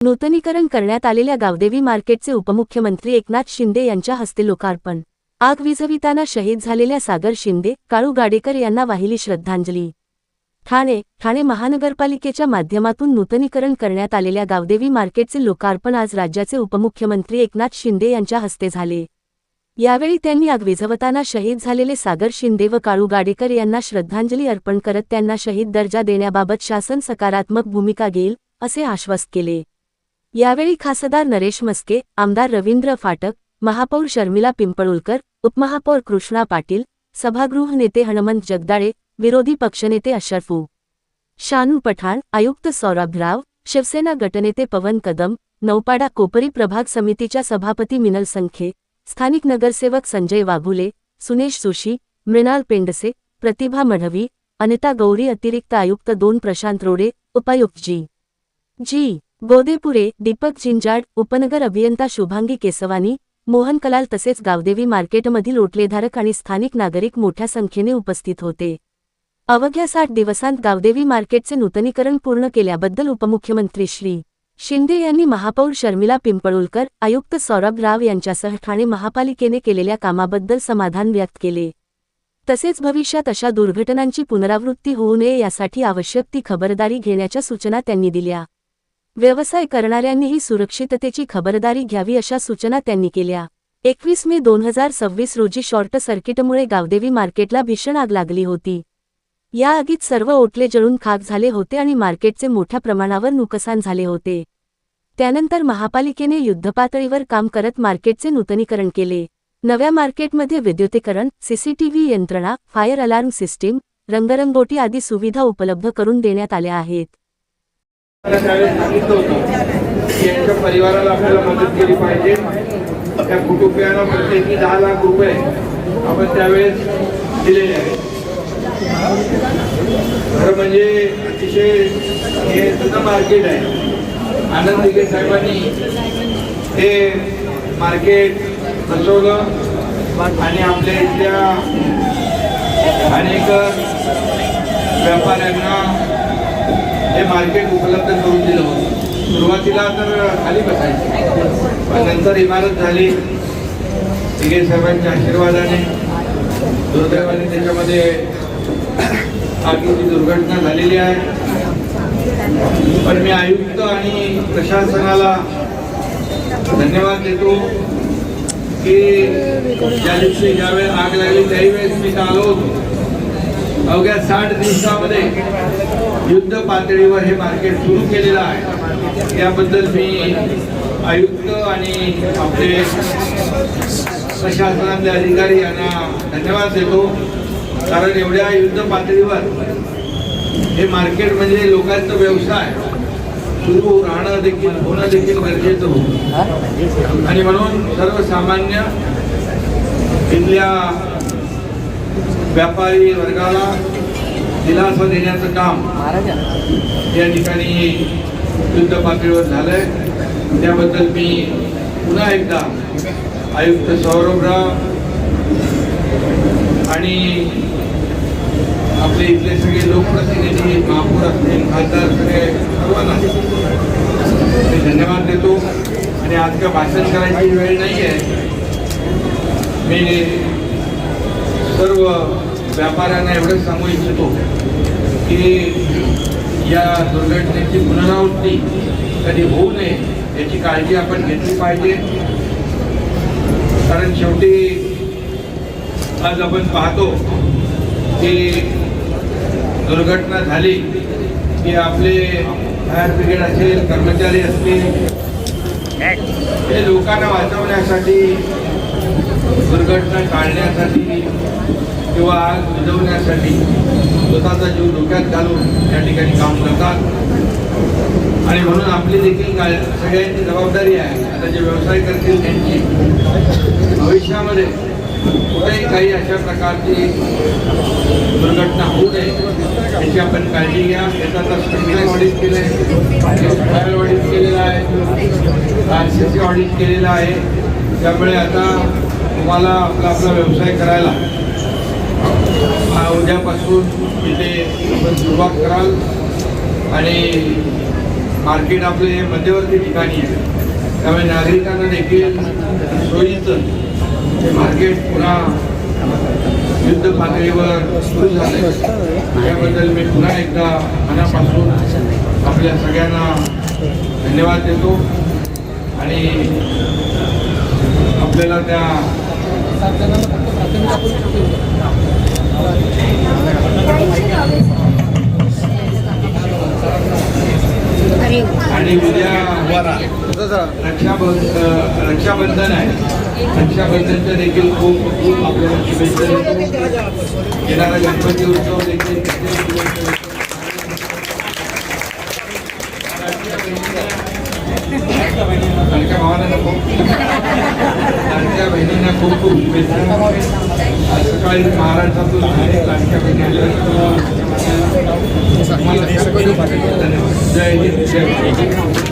नूतनीकरण करण्यात आलेल्या गावदेवी मार्केटचे उपमुख्यमंत्री एकनाथ शिंदे यांच्या हस्ते लोकार्पण। आग विझविताना शहीद झालेल्या सागर शिंदे, काळू गाडेकर यांना वाहिली श्रद्धांजली। ठाणे महानगरपालिकेच्या माध्यमातून नूतनीकरण करण्यात आलेल्या गावदेवी मार्केटचे लोकार्पण आज राज्याचे उपमुख्यमंत्री एकनाथ शिंदे यांच्या हस्ते झाले। यावेळी त्यांनी आग विझवताना शहीद झालेले सागर शिंदे व काळू गाडेकर यांना श्रद्धांजली अर्पण करत त्यांना शहीद दर्जा देण्याबाबत शासन सकारात्मक भूमिका घेईल असे आश्वास्त केले। यावेळी खासदार नरेश मस्के, आमदार रवींद्र फाटक, महापौर शर्मिला पिंपळुलकर, उपमहापौर कृष्णा पाटील, सभागृह नेते हनुमंत जगदाळे, विरोधी पक्षनेते अशरफू शानू पठाण, आयुक्त सौरभ राव, शिवसेना गटनेते पवन कदम, नौपाडा कोपरी प्रभाग समितीच्या सभापती मिनल संखे, स्थानिक नगरसेवक संजय वाघुले, सुनेश जोशी, मृणाल पेंडसे, प्रतिभा मढवी, अनिता गौरी, अतिरिक्त आयुक्त 2 प्रशांत रोडे, उपायुक्त जी गोदेपुरे, दीपक जिंजाड, उपनगर अभियंता शुभांगी केसवानी, मोहन कलाल तसेच गावदेवी मार्केटमधील ओटलेधारक आणि स्थानिक नागरिक मोठ्या संख्येने उपस्थित होते। अवघ्या 60 दिवसांत गावदेवी मार्केटचे नूतनीकरण पूर्ण केल्याबद्दल उपमुख्यमंत्री श्री शिंदे यांनी महापौर शर्मिला पिंपळुलकर, आयुक्त सौरभ राव यांच्यासह ठाणे महापालिकेने केलेल्या कामाबद्दल समाधान व्यक्त केले। तसेच भविष्यात अशा दुर्घटनांची पुनरावृत्ती होऊ नये यासाठी आवश्यक ती खबरदारी घेण्याच्या सूचना त्यांनी दिल्या। व्यवसाय करणाऱ्यांनीही सुरक्षिततेची खबरदारी घ्यावी अशा सूचना त्यांनी केल्या। 21 मे 2026 रोजी शॉर्ट सर्किटमुळे गावदेवी मार्केटला भीषण आग लागली होती। या आगीत सर्व ओटले जळून खाक झाले होते आणि मार्केटचे मोठ्या प्रमाणावर नुकसान झाले होते। त्यानंतर महापालिकेने युद्धपातळीवर काम करत मार्केटचे नूतनीकरण केले। नव्या मार्केटमध्ये विद्युतीकरण, सीसीटीव्ही यंत्रणा, फायर अलार्म सिस्टीम, रंगरंगोटी आदी सुविधा उपलब्ध करून देण्यात आल्या आहेत। यांच्या परिवाराला आपल्याला मदत केली पाहिजे। त्या कुटुंबियांना प्रत्येकी 10 लाख रुपये आपण त्यावेळेस दिलेले आहेत। खरं म्हणजे अतिशय हे जुनं मार्केट आहे। आनंद दिघे साहेबांनी हे मार्केट बसवलं आणि आपल्या इथल्या अनेक व्यापाऱ्यांना हे मार्केट उपलब्ध करून दिलं होतं। सुरुवातीला तर खाली बसायचं, पण नंतर इमारत झाली। दिघे साहेबांच्या आशीर्वादाने दुर्दैवाने त्याच्यामध्ये आगीची दुर्घटना झालेली आहे। पण मी आयुक्त आणि प्रशासनाला धन्यवाद देतो की ज्या दिवशी ज्यावेळेस आग लागली त्यावेळेस मी आलो होतो। अवघ्या 60 दिवसामध्ये युद्ध पातळीवर हे मार्केट सुरू केलेलं आहे। याबद्दल मी आयुक्त आणि आपले प्रशासनातले अधिकारी यांना धन्यवाद देतो, कारण एवढ्या युद्ध पातळीवर हे मार्केट म्हणजे लोकांचा व्यवसाय सुरू राहणं देखील होणं देखील गरजेचं होतं आणि म्हणून सर्वसामान्य इथल्या व्यापारी वर्गाला दिलासा देण्याचं काम या ठिकाणी युद्ध पातळीवर झालंय। त्याबद्दल मी पुन्हा एकदा आयुक्त सौरभ राव आणि आपले इथले सगळे लोकप्रतिनिधी, महापौर असतील, खासदार, सगळे सर्वांना मी धन्यवाद देतो। आणि आज का भाषण करायची वेळ नाही आहे। मी सर्व व्यापाऱ्यांना एवढंच सांगू इच्छितो की या दुर्घटनेची पुनरावृत्ती कधी होऊ नये याची काळजी आपण घेतली पाहिजे। कारण शेवटी आज आपण पाहतो की दुर्घटना झाली की आपले फायर ब्रिगेड असेल, कर्मचारी असतील, हे लोकांना वाचवण्यासाठी, दुर्घटना टाळण्यासाठी किंवा आग विझवण्यासाठी स्वतःचा जीव धोक्यात घालून या ठिकाणी काम करतात। आणि म्हणून आपली देखील सगळ्यांची जबाबदारी आहे, आता जे व्यवसाय करतील त्यांची, भविष्यामध्ये कुठेही काही अशा प्रकारची दुर्घटना होऊ नये याची आपण काळजी घ्या। याचा तर ऑडिट केलं आहे, फायर ऑडिट केलेलं आहे, RCC ऑडिट केलेलं आहे। त्यामुळे आता तुम्हाला आपला व्यवसाय करायला उद्यापासून इथे आपण सुरुवात कराल आणि मार्केट आपले हे मध्यवर्ती ठिकाणी आहे, त्यामुळे नागरिकांना देखील सोयीचं हे मार्केट पुन्हा युद्ध पातळीवर सुरू झाले, त्याबद्दल मी पुन्हा एकदा मनापासून आपल्या सगळ्यांना धन्यवाद देतो आणि आपल्याला त्या आणि उद्या रक्षाबंधन आहे. रक्षाबंधनच्या देखील खूप खूप आपल्याला शुभेच्छा देतो. येणारा गणपती उत्सव देखील लाडक्या भावांना नको, लाडक्या बहिणींना खूप खूप शुभेच्छा. आज सकाळी महाराष्ट्रातून अनेक लाडक्या बहिणी जय हिंद जय